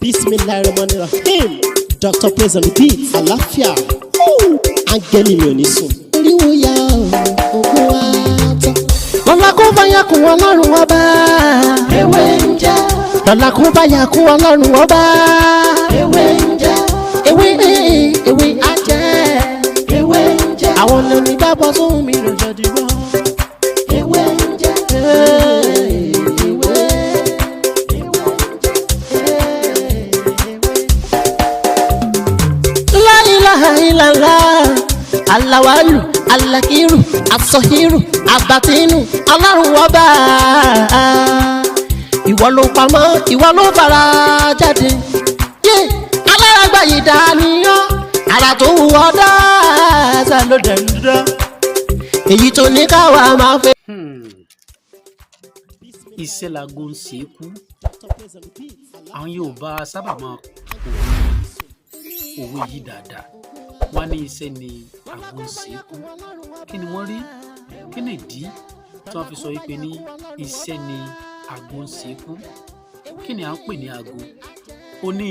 Bismillahirrahmanirrahim. Dr. Praise and Repeat. Àlàáfíà. Áńgẹ́lì mi ò ní sùn. Oríwo ya ogun wa tán. Lọ́la kó bá yà kún Ọlọ́run ọba. Ewé ń jẹ́. Lọ́la kó bá yà kún Ọlọ́run ọba. Ewé ń jẹ́. Ewé á jẹ́. Ewé ń jẹ́. Àwọn lóní gbàgbọ́ sóhun mi lọ́jọ́ dìbò. Ewé ń jẹ́. Alawalu, alakiru, asọhiru, abatinu, Ọlọ́run ọba. Ìwọ ló pamọ́, ìwọ ló fara jáde. Aláràgbà yìí dàníyàn, ara tó wù ọ́ dáadáa ló dẹ̀ ń dán. Èyí tó ní káwa máa fẹ́. Iṣẹ́ lago ń ṣe é kú. Àwọn Yorùbá sábà máa òwe yìí dáadáa. Wọ́n ní iṣẹ́ ni àgbo ń ṣe é kú. Kí ni wọ́n rí? Kí ni ìdí tí wọ́n fi sọ wípé ní iṣẹ́ ni àgbo ń ṣe é kú? Kí ni à ń pè ní àgbo? Ó ní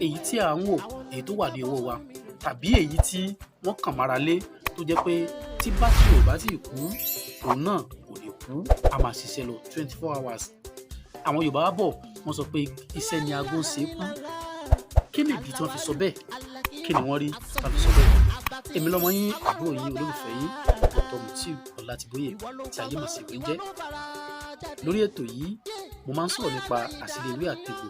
èyí tí à ń wò, èyí tó wà ní ọwọ́ wa, tàbí èyí tí wọ́n kàn mára lé tó jẹ́ pé tí bátìrì ò bá ti kú, òun náà kò lè kú, a máa ṣiṣẹ́ lọ 24 hours. Àwọn Yorùbá bọ̀ wọ́n sọ pé iṣẹ́ ni àgbo ń ṣe é kú. Kí ni ìdí tí wọ́n fi sọ bẹ́ẹ̀? Kí ni wọ́n rí tí wọ́n fi sọ bẹ́ẹ̀? Èmi lọ́mọ yín, àbúrò yín, olólùfẹ́ yín, Dr. Mutiu Ọlátìbóyè tí ayé mọ̀ sí ìwé ń jẹ́. Lórí ètò yìí, mo máa ń sọ̀rọ̀ nípa àṣírí ewé àtegbò,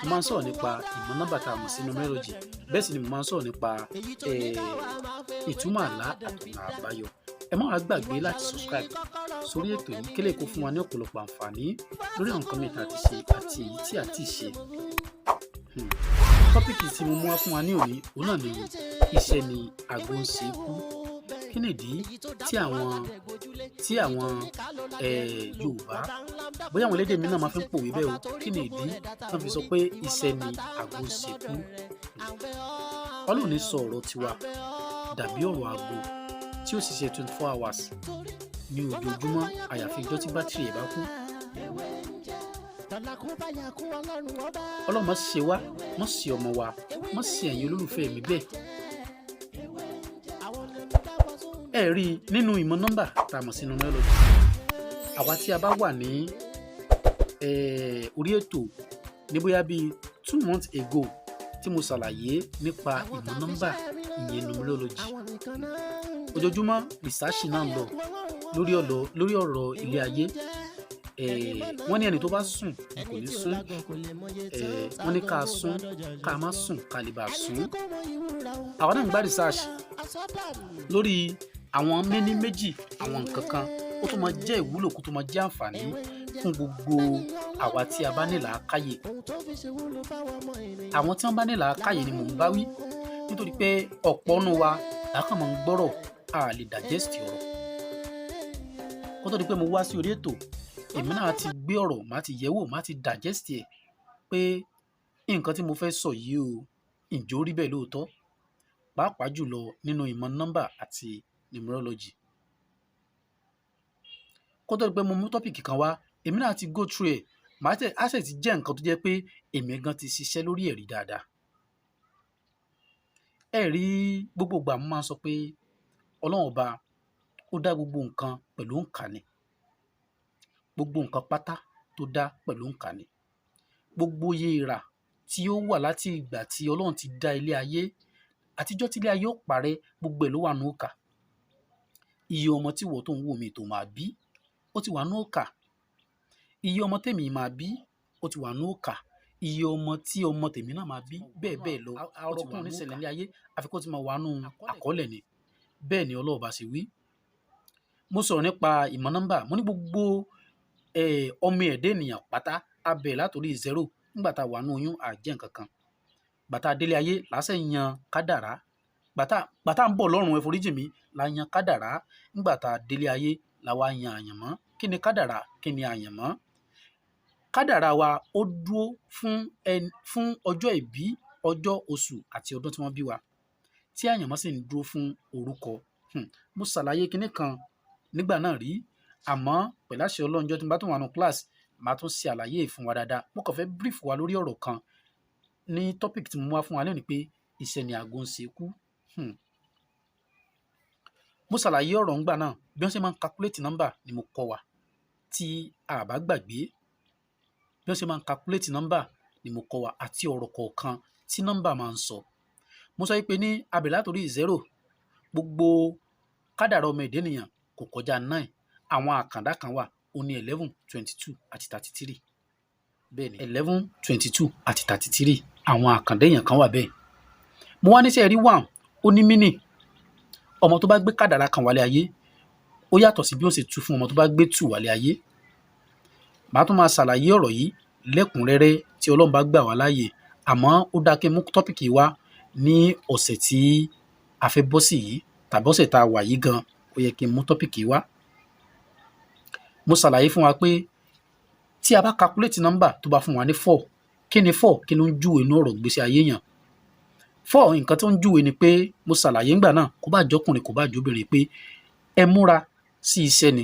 mo máa ń sọ̀rọ̀ nípa ìmọ̀ nọ́mbà tá a mọ̀ sí numerology, bẹ́ẹ̀ sì ni mo máa ń sọ̀rọ̀ nípa ìtumọ̀ àlá àtọ̀nà àbáyọ. Ẹ má wá gbàgbé láti subscribe sórí ètò yìí kí lè kó fún wa ní ọ̀pọ̀lọpọ̀ àǹfààní lórí àwọn nǹkan mìíràn àti ṣe àti èyí tí a ti ṣe. Tọ́pìkì tí mo mú wá fún wa ní òní, òun náà ni iṣẹ́ ni àgbo ń ṣe é kú. Kí ni ìdí tí àwọn Yorùbá, bóyá àwọn elédè mi náà máa fi ń pòwe bẹ́ẹ̀ o, kí ni ìdí tí wọ́n fi sọ pé iṣẹ́ ni àgbo ń ṣe é kú? Ọlọ́run ní sọ ọ̀rọ̀ tiwa dàbí ọ̀rọ̀ àgbo tí ó sì ṣe 24 hours ní ojoojúmọ́ àyàfi ìjọ́ tí bátìrì ẹ̀ bá kú. Ọlọ́run má ṣe wá, má ṣe ọmọ wa, má ṣe ẹ̀yin olólùfẹ́ mi bẹ́ẹ̀. Ẹ rí i nínú ìmọ̀ nọ́mbà tá a mọ̀ sí numerology. Àwa tí a bá wà ní orí ètò ní bóyá bíi 2 months ago tí mo ṣàlàyé nípa ìmọ̀ nọ́mbà ìyẹn numerology. Ojoojúmọ́ research náà ń lọ lórí ọ̀rọ̀ ilé ayé. Wọ́n ní ẹni tó bá sùn kò ní sùn. Wọ́n ní ká sùn ká má sùn ká lè bá sùn. Àwa náà ń gba research lórí àwọn méjì àwọn nǹkan kan ó tó máa jẹ́ ìwúlò kó tó máa jẹ́ àǹfààní fún gbogbo àwa tí a bá ní làákàyè. Àwọn tí wọ́n bá ní làákàyè ni mò ń bá wí, nítorí pé ọ̀pọ̀ nínú wa làákàn máa ń gbọ́rọ̀ a lè digest ọ̀rọ̀. Kó tó di pé mo wá sí orí ètò, èmi náà ti gbé ọ̀rọ̀, màá ti yẹ̀wò, màá ti digest ẹ̀ pé nǹkan tí mo fẹ́ sọ yìí o, ǹjẹ́ ó rí bẹ́ẹ̀ lóòótọ́? Pàápàá jùlọ nínú ìmọ̀ nọ́mbà àti numerology. Kó tó di pé mo mú tọ́pìkì kan wá, èmi náà ti go through ẹ̀, á sì ti jẹ́ nǹkan tó jẹ́ pé èmi gan ti ṣiṣẹ́ lórí ẹ̀rí dáadáa. Ẹ rí gbogbo ìgbà mo máa ń sọ pé Ọlọ́run ọba ó dá gbogbo nǹkan pẹ̀lú òǹkà ni. Gbogbo nǹkan pátá tó dá pẹ̀lú òǹkà ni. Gbogbo iye ìrà tí ó wà láti ìgbà tí Ọlọ́run ti dá ilé ayé, àtijọ́ tí ilé ayé ó parẹ́, gbogbo ẹ̀ ló wà ní òǹkà. Iye ọmọ tí ìwọ tó ń wò mí tó máa bí, ó ti wà ní òǹkà. Iye ọmọ tèmi máa bí, ó ti wà ní òǹkà. Iye ọmọ tí ọmọ tèmi náà máa bí, bẹ́ẹ̀ bẹ́ẹ̀ lọ. Ọ̀rọ̀ kan ní ṣẹlẹ̀ ní ayé, àfi kó ti máa wà nù àkọọ́lẹ̀ ni. Bẹ́ẹ̀ ni Ọlọ́run bá ṣe wí. Mo sọ̀rọ̀ nípa ìmọ̀ nọ́mbà, mo ní gbogbo ọmọ ẹ̀dá ènìyàn pátá a bẹ̀rẹ̀ látòrí 0 nígbà tá a wà nù oyún àjẹ́ nǹkan kan. Bàtà délé ayé lásẹ̀ yan kádàrá. Bàtà ń bọ̀ lọ́rùn ẹ foríjì mi la yan kádàrá. Nígbà tá a délé ayé la wá yan àyànmọ́. Kí ni kádàrá? Kí ni àyànmọ́? Kádàrá wa ó dúró fún ọjọ́ ìbí, ọjọ́, oṣù àti ọdún tí wọ́n bí wa. Tí àyànmọ́ sì ń dúró fún orúkọ. Mo ṣàlàyé kinní kan nígbà náà rí, àmọ́ pẹ̀lú àṣẹ Ọlọ́run, jọ́ tí mo bá tún wà nínú kíláàsì, màá tún ṣe àlàyé fún wa dáadáa. Mo kàn fẹ́ brief wa lórí ọ̀rọ̀ kan. Tí àyànmọ́ sì ń dúró fún orúkọ. Mo ṣàlàyé kinní kan nígbà náà rí, àmọ́ pẹ̀lú àṣẹ Ọlọ́run, jọ́ tí mo bá tún wà nínú kíláàsì, màá tún ṣe àlàyé fún wa dáadáa. ní topic tí mo wá fún wa lónìí pé iṣẹ́ ni aago ń ṣe kú. Mo ṣàlàyé ọ̀rọ̀ ńgbà náà bí wọ́n ṣe máa ń calculate number ni mo kọ́ wa tí a bá gbàgbé bí wọ́n ṣe máa ń calculate number ni mo kọ́ wa àti ọ̀rọ̀ kọ̀ọ̀kan tí number máa ń sọ. Mo sọ pé ní abẹ̀ látòrí 0 gbogbo kádàrá ọmọ ẹ̀dá ènìyàn kò kọjá 9. Àwọn àkàndá kan wà ó ní 11, 22 àti 33. Bẹ́ẹ̀ ni 11, 22 àti 33 àwọn àkàndá èèyàn kan wà bẹ́ẹ̀. Mo wá níṣẹ́ rí 1 ó ní mínì. Ọmọ tó bá gbé kádàrá kan wálé ayé ó yàtọ̀ sí bí ó ṣe tú fún ọmọ tó bá gbé 2 wálé ayé. Màá tún máa ṣàlàyé ọ̀rọ̀ yìí lẹ́kùnrẹ́rẹ́ tí Ọlọ́run bá gbà wá láàyè, àmọ́ ó dáa kí n mú tọ́pìkì wá ní ọ̀sẹ̀ tí a fẹ́ bọ́ sí yìí tàbí ọ̀sẹ̀ tá a wà yìí gan, ó yẹ kí n mú tọ́pìkì wá. Mo ṣàlàyé fún wa pé tí a bá calculate number tó bá fún wa ní 4, kí ni 4? Kí ló ń júwe inú ọ̀rọ̀ gbèsè ayé yàn? 4 nǹkan tó ń júwe ni pé mo ṣàlàyé ńgbà náà kó bá jọkùnrin kó bá jóbìnrin pé ẹ múra sí iṣẹ́ ni.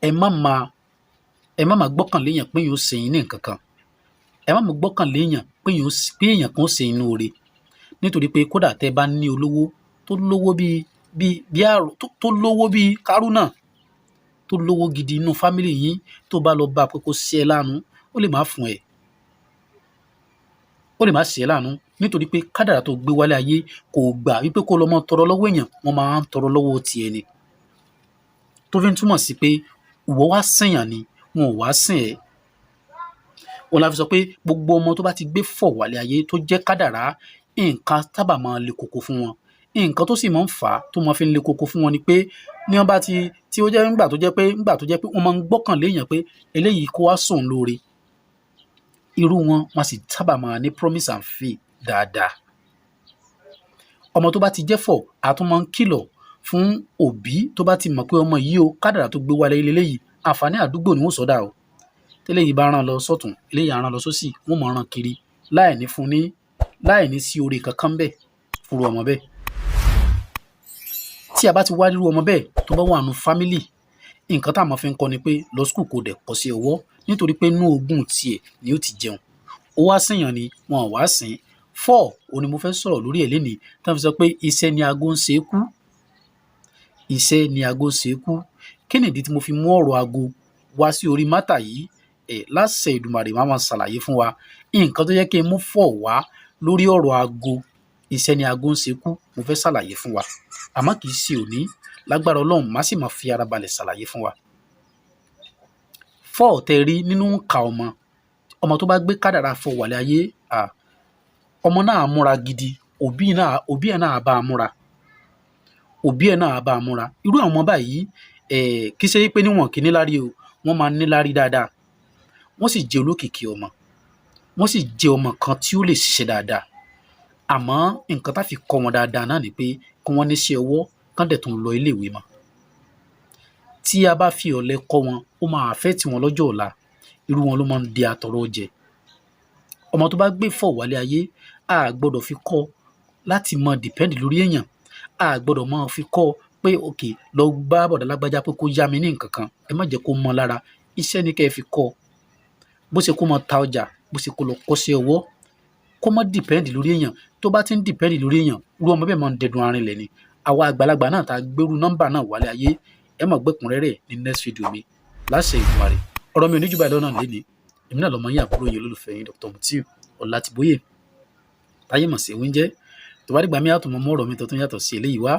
Ẹ má máa gbọ́kànlé èèyàn pé yóò ṣe yín ní nǹkan kan. Ẹ má máa gbọ́kànlé èèyàn pé èèyàn kan ó ṣe inú oore. Nítorí pé kódà tẹ́ bá ní olówó tó lówó bíi Kárúnà tó lówó gidi inú fámìlì yín tó bá lọ bá pé kó ṣe ẹ́ láàánú ó lè má fún ẹ. Ó lè má ṣe ẹ́ láàánú nítorí pé kádàrá tó gbé wálé ayé kò gbà wípé kó lọ mọ́ tọrọ lọ́wọ́ èèyàn, wọ́n máa ń tọrọ lọ́wọ́ tiẹ̀ ni. Tó fi ń túmọ̀ sí pé ìwọ wá sìnyàn ni wọn ò wá sìn ẹ́. Òun la fi sọ pé gbogbo ọmọ tó bá ti gbé 4 wálé ayé tó jẹ́ kádàrá, nǹkan sábà máa le koko fún wọn. Nǹkan tó sì máa ń fà á tó máa fi ń le koko fún wọn ni pé ní wọ́n bá tí ó jẹ́ ńgbà tó jẹ́ pé wọ́n máa ń gbọ́kànlé èèyàn pé eléyìí kó wá sóun lóore. Irú wọn sì sábà máa ní promise and faith dáadáa. Ọmọ tó bá ti jẹ́ 4 a tún máa ń kìlọ̀ fún òbí tó bá ti mọ̀ pé ọmọ yìí o kádàrá tó gbé wálé eléyìí àǹfààní àdúgbò ni wọ́n sọ̀dá o. Tẹ́lẹ̀ yìí bá rán lọ sọ́tún eléyìí á rán lọ sósì wọ́n máa rán kiri láì ní sí oore kankan bẹ́ẹ̀ fúru ọmọ bẹ́ẹ̀. Tí a bá ti wá rírú ọmọ bẹ́ẹ̀ tó bá wà nù fámìlì, nǹkan tá a máa fi ń kọ́ ni pé lọ skul kò dẹ̀ kọ́ sí ọwọ́ nítorí pé inú ogún tiẹ̀ ni ó ti jẹun. Ó wá sìnyàn ni wọn ò wá sìn. 4 òun ni mo fẹ́ sọ̀rọ̀ lórí ẹ̀ lénìí tí wọ́n fi sọ pé iṣẹ́ ni aago ń ṣe kú. Iṣẹ́ ni aago ń ṣe kú. Kí nìdí tí mo fi mú ọ̀rọ̀ aago wá sí orí mátà yìí? Láṣẹ Èdùmàrè máa ṣàlàyé fún wa nǹkan tó yẹ kí n mú 4 wá lórí ọ̀rọ̀ aago. Iṣẹ́ ni aago ń ṣe kú mo fẹ́ ṣàlàyé fún wa, àmọ́ kì í ṣe òní. Lágbára Ọlọ́run má sì máa fi ara balẹ̀ ṣàlàyé fún wa. 4 tẹ́ rí nínú nǹka ọmọ tó bá gbé kádàrá 4 wálé ayé, ọmọ náà múra gidi, òbí ẹ̀ náà bá a múra. Òbí ẹ̀ náà bá a múra. Irú àwọn ọmọ báyìí kì í ṣe pé níwọ̀n kì í níláárí o, wọ́n máa ń níláárí dáadáa. Wọ́n sì jẹ́ olókìkí ọmọ. Wọ́n sì jẹ́ ọmọ kan tí ó lè ṣiṣẹ́ dáadáa. Àmọ́ nǹkan tá fi kọ́ wọn dáadáa náà ni pé kí wọ́n níṣẹ́ ọwọ́ kán dẹ̀ tún lọ iléèwé mọ́. Tí a bá fi ọ̀lẹ kọ́ wọn ó máa affect wọn lọ́jọ́ ọ̀la. Irú wọn ló máa ń di atọrọ jẹ. Ọmọ tó bá gbé 4 wálé ayé a gbọ́dọ̀ fi kọ́ láti máa depend lórí èèyàn. A gbọ́dọ̀ máa fi kọ́ pé òkè lọ bá bọ̀dá lágbájá pé kó yá mi ní nǹkan kan. Ẹ má jẹ́ kó mọ́ lára. Iṣẹ́ ni kẹ́ ẹ fi kọ́. Bó ṣe kó máa ta ọjà, bó ṣe kó lọ kọ́ṣẹ́ ọwọ́, kó má depend lórí èèyàn. Tó bá ti ń depend lórí èèyàn, irú ọmọ bẹ́ẹ̀ máa ń dẹdun arinlẹ̀ ni. Àwa àgbàlagbà náà tá gbérú nọ́mbà náà wálé ayé, ẹ máa gbẹ́kúnrẹ́rẹ́ ní next video mi. Láṣẹ Èdùmàrè. Ọ̀rọ̀ mi ò ní jù báyìí lọ́nà lénìí. Èmi náà lọmọ yín àbúrò yín olólùfẹ́ yín Dr. Mutiu Ọlátìbóyè. Táyé mọ̀ sí Ewúnjẹ́. Tó bá dìgbà mi á tún mọ ọ̀rọ̀ mi tó tún yàtọ̀ sí eléyìí wá.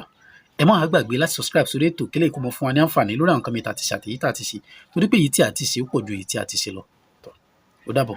Ẹ má gbàgbé láti subscribe sórí ètò kílẹ̀ kó mọ fún wa ní àǹfààní lórí àwọn nǹkan mi tá ti ṣe àtèyí tá ti ṣe. Torí pé èyí tí a ti ṣe ó pọ̀ ju èyí tí a ti ṣe lọ. Ó dàbọ̀.